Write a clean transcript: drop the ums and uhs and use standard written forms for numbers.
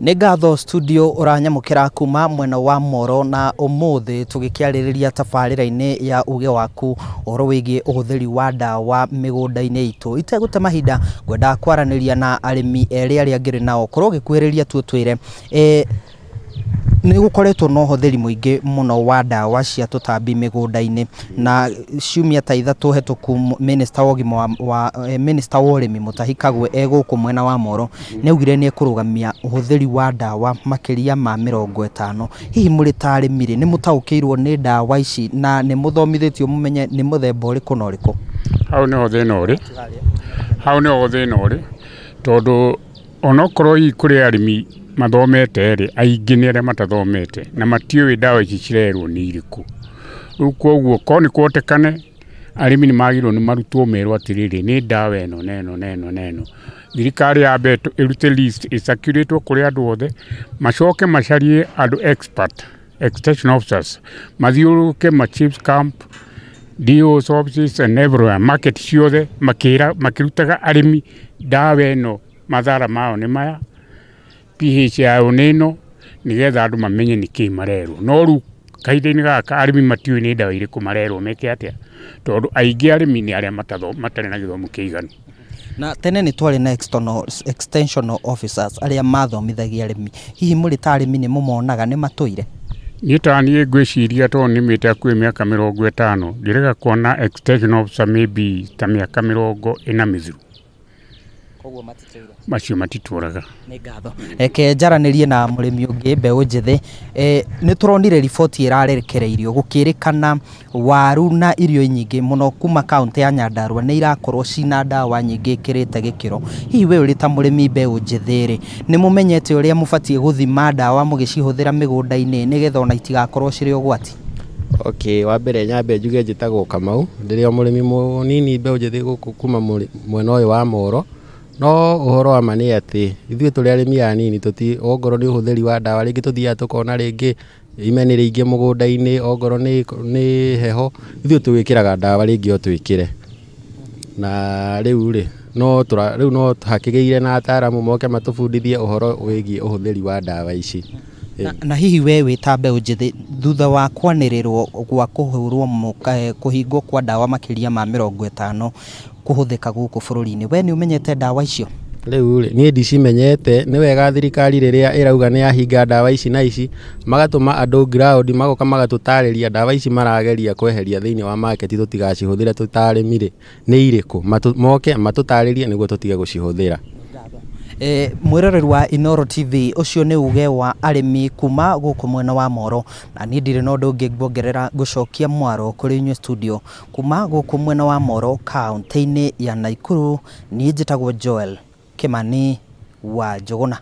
Nĩ ngatho studio ũranyamũkĩra kuma mwena wa Moro na ũmũthĩ tũgĩkĩarĩrĩria tabarĩra-inĩ ya uge waku ũhoro wĩgiĩ ũhũthĩri wa ndawa mĩgũnda-inĩ itũ. Itegũte mahinda ngwenda kwaranĩria na arĩmi arĩa ngĩrĩ nao korwo gĩkuhĩrĩria twĩre nĩ gũkoretwo na ũhũthĩri mũingĩ mũno wa ndawa cia tũtambi mĩgũnda-inĩ, na ciumia ta ithatũ hetũku Minister wa ũrĩmi Mutahi Kagwe gũkũ mwena wa Moro nĩaugire nĩ ekũrũgamia ũhũthĩri wa ndawa makĩria ma 50. Hihi mũrĩ ta arĩmi nĩ mũtaũkĩirwo nĩ ndawa ici na nĩ mũthomithĩtio mũmenye nĩ mũthemba ũrĩkũ na ũrĩkũ? Hau nĩho thĩna ũrĩ tondũ onokorwo kũrĩ arĩmi mathomete aingĩ nĩ arĩa matathomete na matiũĩ ndawa ici cirerwo nĩ irĩkũ. Rĩu koguo ko nĩ kuotekane arĩmi nĩ magĩrĩirwo nĩ marutwo merwo atĩrĩrĩ nĩ ndawa ĩno na ĩno. Thirikari yambe ĩrute list ĩcakĩrĩtwo kũrĩ andũ othe, macoke macarie andũ expert extension officers mathiũrũrũke ma chiefs camp, DO's offices and everywhere, market ciothe makĩrutaga arĩmi ndawa ĩno mathara mao nĩ maya, pH yao nĩ ĩno, nĩgetha andũ mamenye nĩkĩĩ marerwo. No rĩu kahinda-inĩ gaka arĩmi matiũĩ nĩ ndawa irĩkũ marerwo meke atĩa, tondũ aingĩ arĩmi nĩ arĩa matarĩ na gĩthomo kĩiganu. Na tene nĩ twarĩ na extension officers arĩa mathomithagia arĩmi. Hihi mũrĩ ta arĩmi nĩ mũmonaga nĩ matũire? Niĩ ta niĩ ngwĩciria tondũ nĩmĩte hakuhĩ mĩaka 50 ngĩrega kuona extension officer maybe ta mĩaka 40 mĩthiru. Koguo matitũire? Macio matitũraga. Nĩ ngatho. Reke njaranĩrie na mũrĩmi ũngĩ mbeũ njĩthĩ. Nĩ tũronire riboti ĩrarekereirio gũkĩrĩkana waru na irio nyingĩ mũno kuma kaunti ya Nyandarua nĩ irakorwo cina ndawa nyingĩ ĩkĩrĩte gĩkĩro. Hihi we ũrĩ ta mũrĩmi mbeũ njĩthĩ nĩ mũmenyete ũrĩa mũbatiĩ gũthima ndawa mũgĩcihũthĩra mĩgũnda-inĩ nĩgetha ona itigakorwo cirĩ ũgwati? Okay, wa mbere nyambe njuge njĩtagwo Kamau, ndĩrĩ mũrĩmi mũnini mbeũ njĩthĩ gũkũ kuma mwena ũyũ wa Moro. No ũhoro wa ma nĩ atĩ ithuĩ tũrĩ arĩmi anini ongorwo nĩ ũhũthĩri wa ndawa rĩngĩ tũthiaga tũkona rĩngĩ ime nĩ rĩingĩ mũgũnda-inĩ, ongorwo nĩ heho ithuĩ tũgĩkĩraga ndawa rĩngĩ o twĩkĩre. Na rĩu no hakĩgĩire na ataaramu moke matũbundithie ũhoro wĩgiĩ ũhũthĩri wa ndawa ici. Na hihi we wĩ ta mbeũ njĩthĩ thutha wa kwanĩrĩrwo gwa kũhingwo kwa ndawa makĩria ma 50 kũhũthĩka gũkũ bũrũri-inĩ, we nĩ ũmenyete ndawa icio? Rĩu niĩ ndicimenyete, nĩ wega thirikari rĩrĩa ĩrauga nĩ yahinga ndawa ici na ici magatũma andũ ground magoka magatũtarĩria ndawa ici marageria kweheria thĩinĩ wa market tũtigacihũthĩre tũtarĩmire nĩ irĩkũ, moke matũtarĩrie nĩguo tũtige gũcihũthĩra. Mwĩroreri wa Inooro TV, ũcio nĩ uge wa arĩmi kuma gũkũ mwena wa Moro, na niĩ ndirĩ na ũndũ ũngĩ ngwongerera gũcokia mwaro kũrĩ inyuĩ studio kuma gũkũ mwena wa Moro kaunti-inĩ ya Nakuru. Niĩ njĩtagwo Joel Kimani wa Njũgũna.